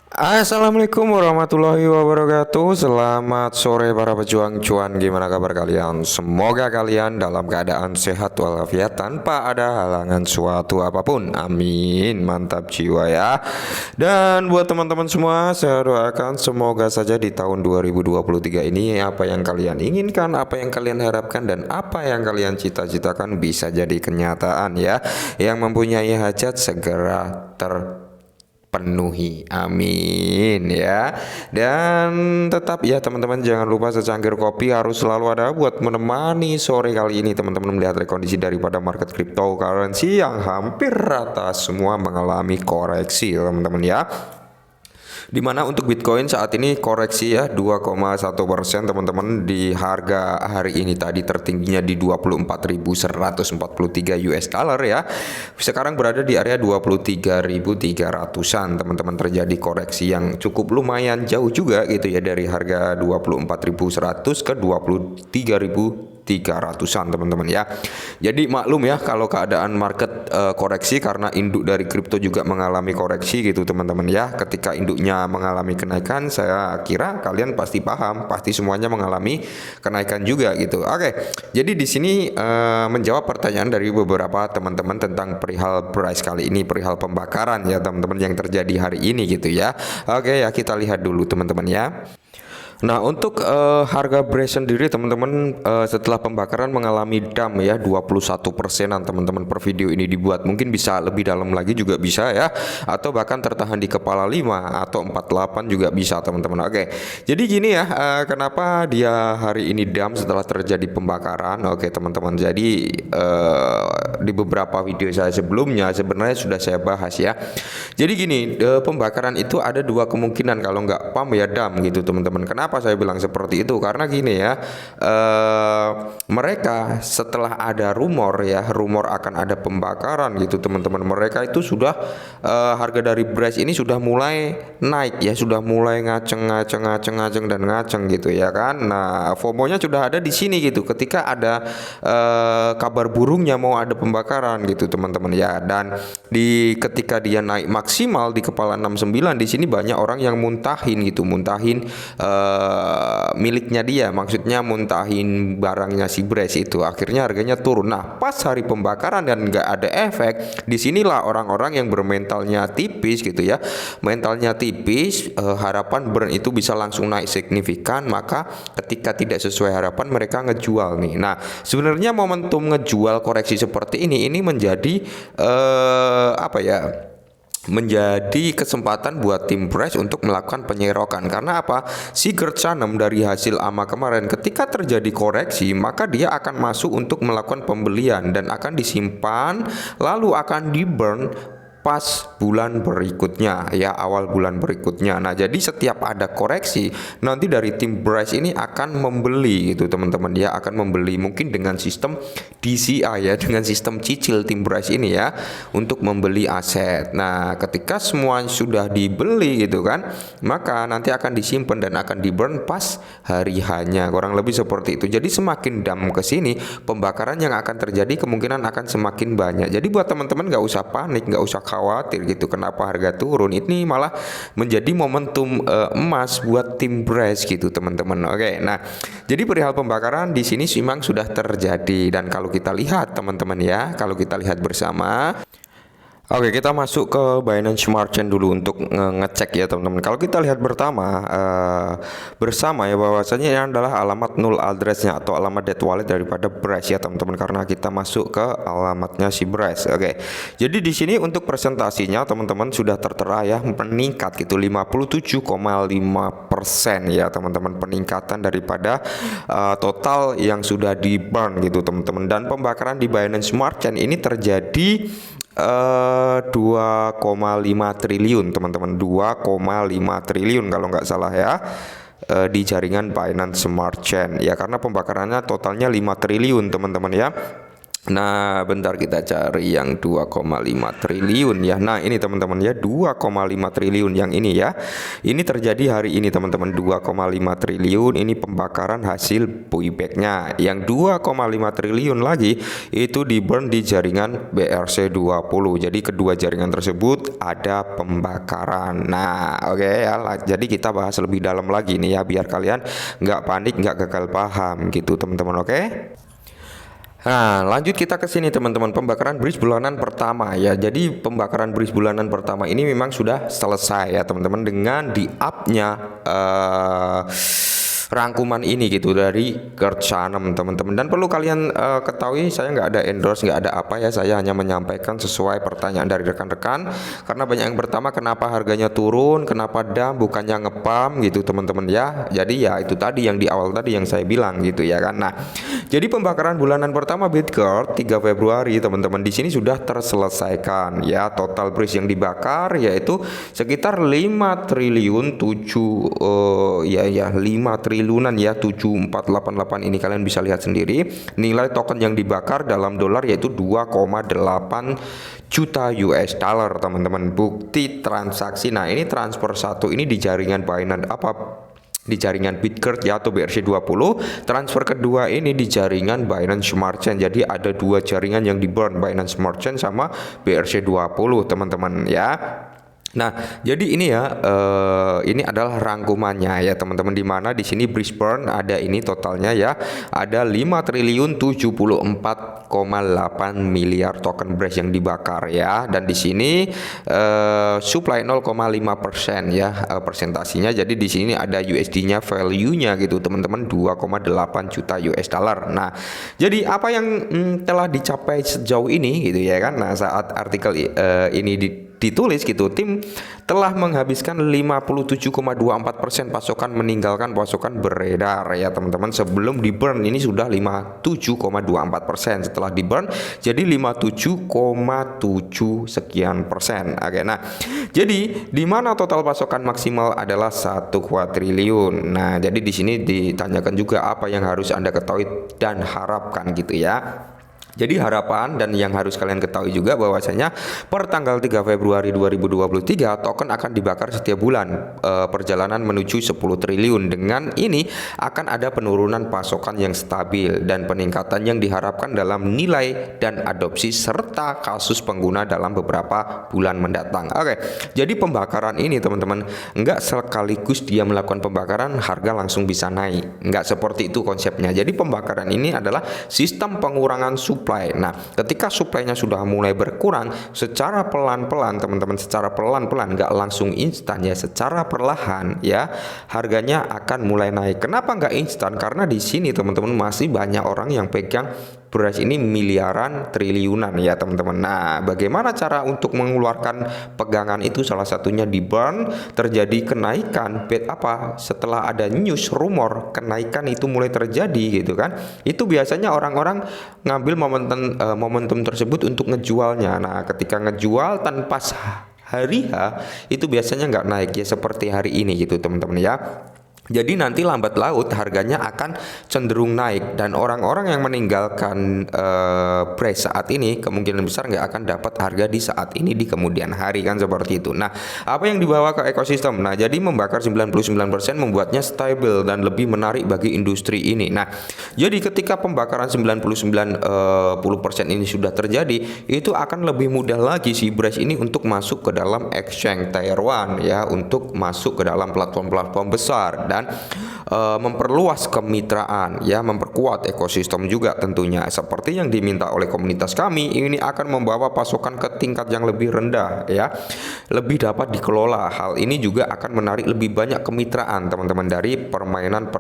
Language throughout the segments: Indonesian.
Assalamualaikum warahmatullahi wabarakatuh. Selamat sore para pejuang cuan. Gimana kabar kalian? Semoga kalian dalam keadaan sehat walafiat tanpa ada halangan suatu apapun. Amin. Mantap jiwa ya. Dan buat teman-teman semua, saya doakan semoga saja di tahun 2023 ini apa yang kalian inginkan, apa yang kalian harapkan, dan apa yang kalian cita-citakan bisa jadi kenyataan ya. Yang mempunyai hajat segera penuhi, amin ya. Dan tetap ya teman-teman, jangan lupa secangkir kopi harus selalu ada buat menemani sore kali ini teman-teman melihat kondisi daripada market cryptocurrency yang hampir rata semua mengalami koreksi teman-teman ya. Dimana untuk Bitcoin saat ini koreksi ya 2,1% teman-teman, di harga hari ini tadi tertingginya di 24.143 US dollar ya. Sekarang berada di area 23.300-an teman-teman, terjadi koreksi yang cukup lumayan jauh juga gitu ya, dari harga 24.100 ke 23.300-an teman-teman ya. Jadi maklum ya kalau keadaan market koreksi karena induk dari kripto juga mengalami koreksi gitu teman-teman ya. Ketika induknya mengalami kenaikan, saya kira kalian pasti paham, pasti semuanya mengalami kenaikan juga gitu. Oke, jadi di sini menjawab pertanyaan dari beberapa teman-teman tentang perihal price kali ini, perihal pembakaran ya teman-teman yang terjadi hari ini gitu ya. Oke ya, kita lihat dulu teman-teman ya. Nah, untuk harga beras sendiri teman-teman, setelah pembakaran mengalami dump ya 21%-an teman-teman per video ini dibuat. Mungkin bisa lebih dalam lagi juga bisa ya, atau bahkan tertahan di kepala 5 atau 48 juga bisa teman-teman. Oke. Jadi gini ya, kenapa dia hari ini dump setelah terjadi pembakaran? Oke, teman-teman. Jadi di beberapa video saya sebelumnya sebenarnya sudah saya bahas ya. Jadi gini, pembakaran itu ada dua kemungkinan kalau nggak pump ya dump gitu teman-teman. Kenapa saya bilang seperti itu? Karena gini ya, mereka setelah ada rumor ya, rumor akan ada pembakaran gitu teman-teman, mereka itu sudah harga dari beras ini sudah mulai naik ya, sudah mulai ngaceng dan ngaceng gitu ya kan. Nah, FOMO-nya sudah ada di sini gitu ketika ada kabar burungnya mau ada pembakaran gitu teman-teman ya. Dan ketika dia naik maksimal di kepala 69, di sini banyak orang yang muntahin gitu, muntahin miliknya dia, maksudnya muntahin barangnya si Bres itu, akhirnya harganya turun. Nah, pas hari pembakaran dan nggak ada efek, disinilah orang-orang yang bermentalnya tipis gitu ya, mentalnya tipis, harapan burn itu bisa langsung naik signifikan, maka ketika tidak sesuai harapan mereka ngejual nih. Nah, sebenarnya momentum ngejual koreksi seperti ini menjadi apa ya, menjadi kesempatan buat tim price untuk melakukan penyerokan. Karena apa? Si Gert Sanem dari hasil AMA kemarin ketika terjadi koreksi, maka dia akan masuk untuk melakukan pembelian dan akan disimpan lalu akan di burn pas bulan berikutnya ya, awal bulan berikutnya. Nah, jadi setiap ada koreksi nanti dari tim price ini akan membeli gitu teman-teman, dia akan membeli mungkin dengan sistem DCA ya, dengan sistem cicil tim price ini ya, untuk membeli aset. Nah, ketika semua sudah dibeli gitu kan, maka nanti akan disimpan dan akan di burn pas hari hanya, kurang lebih seperti itu. Jadi semakin dam ke sini, pembakaran yang akan terjadi kemungkinan akan semakin banyak. Jadi buat teman-teman nggak usah panik, nggak usah khawatir gitu kenapa harga turun. Ini malah menjadi momentum emas buat tim Brace gitu teman-teman. Oke, nah jadi perihal pembakaran di sini memang sudah terjadi, dan kalau kita lihat teman-teman ya, kalau kita lihat bersama. Oke, kita masuk ke Binance Smart Chain dulu untuk ngecek ya teman-teman. Kalau kita lihat bersama ya, bahwasanya ini adalah alamat null addressnya atau alamat dead wallet daripada Brace ya teman-teman, karena kita masuk ke alamatnya si Brace. Oke, jadi di sini untuk presentasinya teman-teman sudah tertera ya, meningkat gitu 57,5% ya teman-teman, peningkatan daripada total yang sudah di burn gitu teman-teman. Dan pembakaran di Binance Smart Chain ini terjadi 2,5 triliun teman-teman, 2,5 triliun kalau nggak salah ya, di jaringan Binance Smart Chain ya, karena pembakarannya totalnya 5 triliun teman-teman ya. Nah, bentar kita cari yang 2,5 triliun ya. Nah, ini teman-teman ya, 2,5 triliun yang ini ya. Ini terjadi hari ini teman-teman, 2,5 triliun ini pembakaran hasil buybacknya. Yang 2,5 triliun lagi itu di burn di jaringan BRC20. Jadi kedua jaringan tersebut ada pembakaran. Nah, oke ya. Jadi kita bahas lebih dalam lagi nih ya, biar kalian nggak panik, nggak gagal paham gitu teman-teman, oke? Nah, lanjut kita ke sini teman-teman, pembakaran bridge bulanan pertama ya. Jadi pembakaran bridge bulanan pertama ini memang sudah selesai ya teman-teman, dengan di up-nya rangkuman ini gitu dari Gert Sanem teman-teman. Dan perlu kalian ketahui, saya nggak ada endorse, nggak ada apa ya, saya hanya menyampaikan sesuai pertanyaan dari rekan-rekan, karena banyak yang pertama kenapa harganya turun, kenapa dam bukannya ngepam gitu teman-teman ya. Jadi ya itu tadi yang di awal tadi yang saya bilang gitu ya kan. Nah, jadi pembakaran bulanan pertama Bitgert 3 Februari teman-teman di sini sudah terselesaikan ya. Total bridge yang dibakar yaitu sekitar 5 triliun 7 5 triliunan ya, 7488 ini kalian bisa lihat sendiri. Nilai token yang dibakar dalam dolar yaitu 2,8 juta US dollar teman-teman. Bukti transaksi, nah ini transfer satu ini di jaringan Binance di jaringan Bitgert ya atau BRC20. Transfer kedua ini di jaringan Binance Smart Chain. Jadi ada dua jaringan yang di burn, Binance Smart Chain sama BRC20 teman-teman ya. Nah, jadi ini ya, ini adalah rangkumannya ya teman-teman, di mana di sini bridge burn ada ini totalnya ya, ada 5 triliun 74,8 miliar token bridge yang dibakar ya. Dan di sini supply 0,5% ya, persentasinya. Jadi di sini ada USD-nya, value-nya gitu teman-teman, 2,8 juta US dollar. Nah, jadi apa yang telah dicapai sejauh ini gitu ya kan. Nah, saat artikel ini ditulis gitu, tim telah menghabiskan 57,24% pasokan, meninggalkan pasokan beredar ya teman-teman. Sebelum di burn ini sudah 57,24%, setelah di burn jadi 57,7 sekian persen. Oke, nah jadi di mana total pasokan maksimal adalah 1 kuadriliun. Nah, jadi di sini ditanyakan juga apa yang harus Anda ketahui dan harapkan gitu ya. Jadi harapan dan yang harus kalian ketahui juga bahwasanya per tanggal 3 Februari 2023 token akan dibakar setiap bulan, perjalanan menuju 10 triliun. Dengan ini akan ada penurunan pasokan yang stabil dan peningkatan yang diharapkan dalam nilai dan adopsi serta kasus pengguna dalam beberapa bulan mendatang. Oke, jadi pembakaran ini teman-teman enggak sekaligus dia melakukan pembakaran harga langsung bisa naik, enggak seperti itu konsepnya. Jadi pembakaran ini adalah sistem pengurangan supply. Nah, ketika supply-nya sudah mulai berkurang secara pelan-pelan teman-teman, secara pelan-pelan, nggak langsung instan ya, secara perlahan ya, harganya akan mulai naik. Kenapa nggak instan? Karena di sini teman-teman masih banyak orang yang pegang beras ini miliaran, triliunan ya teman-teman. Nah, bagaimana cara untuk mengeluarkan pegangan itu? Salah satunya di burn, terjadi kenaikan setelah ada news rumor kenaikan itu mulai terjadi gitu kan. Itu biasanya orang-orang ngambil momentum tersebut untuk ngejualnya. Nah, ketika ngejual tanpa hari H itu biasanya nggak naik ya, seperti hari ini gitu teman-teman ya. Jadi nanti lambat laut harganya akan cenderung naik, dan orang-orang yang meninggalkan price saat ini kemungkinan besar nggak akan dapat harga di saat ini di kemudian hari kan, seperti itu. Nah, apa yang dibawa ke ekosistem? Nah, jadi membakar 99% membuatnya stabil dan lebih menarik bagi industri ini. Nah, jadi ketika pembakaran 99% ini sudah terjadi, itu akan lebih mudah lagi si Braze ini untuk masuk ke dalam exchange tier 1 ya, untuk masuk ke dalam platform-platform besar dan memperluas kemitraan ya, memperkuat ekosistem juga tentunya seperti yang diminta oleh komunitas kami. Ini akan membawa pasokan ke tingkat yang lebih rendah ya, lebih dapat dikelola. Hal ini juga akan menarik lebih banyak kemitraan teman-teman dari permainan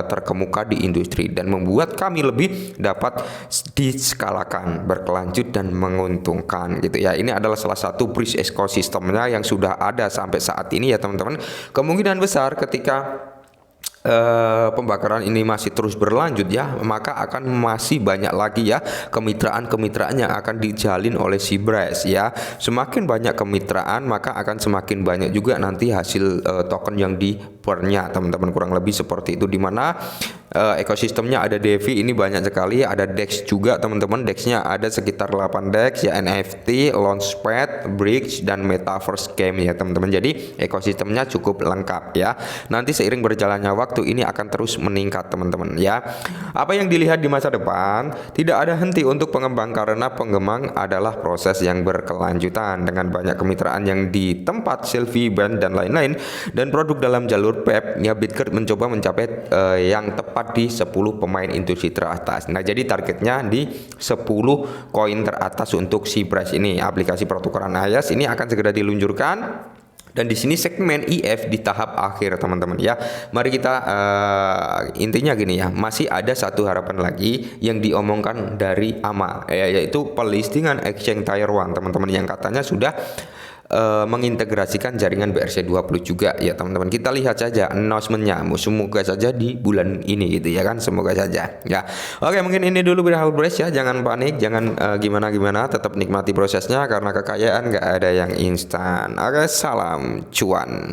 terkemuka di industri dan membuat kami lebih dapat diskalakan, berkelanjut dan menguntungkan gitu ya. Ini adalah salah satu bridge ekosistemnya yang sudah ada sampai saat ini ya teman-teman. Kemungkinan besar ketika pembakaran ini masih terus berlanjut ya, maka akan masih banyak lagi ya kemitraan-kemitraan yang akan dijalin oleh si Braze ya. Semakin banyak kemitraan maka akan semakin banyak juga nanti hasil token yang di burn-nya teman-teman, kurang lebih seperti itu, dimana ekosistemnya ada DeFi ini banyak sekali, ada DEX juga teman-teman. DEX-nya ada sekitar 8 DEX ya, NFT, Launchpad, Bridge dan Metaverse Game ya teman-teman. Jadi ekosistemnya cukup lengkap ya. Nanti seiring berjalannya waktu ini akan terus meningkat teman-teman ya. Apa yang dilihat di masa depan tidak ada henti untuk pengembang, karena pengembang adalah proses yang berkelanjutan dengan banyak kemitraan yang di tempat Sylvie Band dan lain-lain, dan produk dalam jalur PEP ya. Bitgert mencoba mencapai yang tepat di 10 pemain industri teratas. Nah, jadi targetnya di 10 koin teratas untuk si Brace ini. Aplikasi pertukaran alias ini akan segera diluncurkan. Dan di sini segmen EF di tahap akhir teman-teman ya. Mari kita intinya gini ya, masih ada satu harapan lagi yang diomongkan dari AMA yaitu pelistingan exchange Tier 1 teman-teman, yang katanya sudah mengintegrasikan jaringan BRC20 juga ya teman-teman. Kita lihat saja announcementnya, semoga saja di bulan ini gitu ya kan, semoga saja ya. Oke, mungkin ini dulu Berhal Brace ya, jangan panik, jangan gimana-gimana, tetap nikmati prosesnya karena kekayaan nggak ada yang instan. Oke, salam cuan.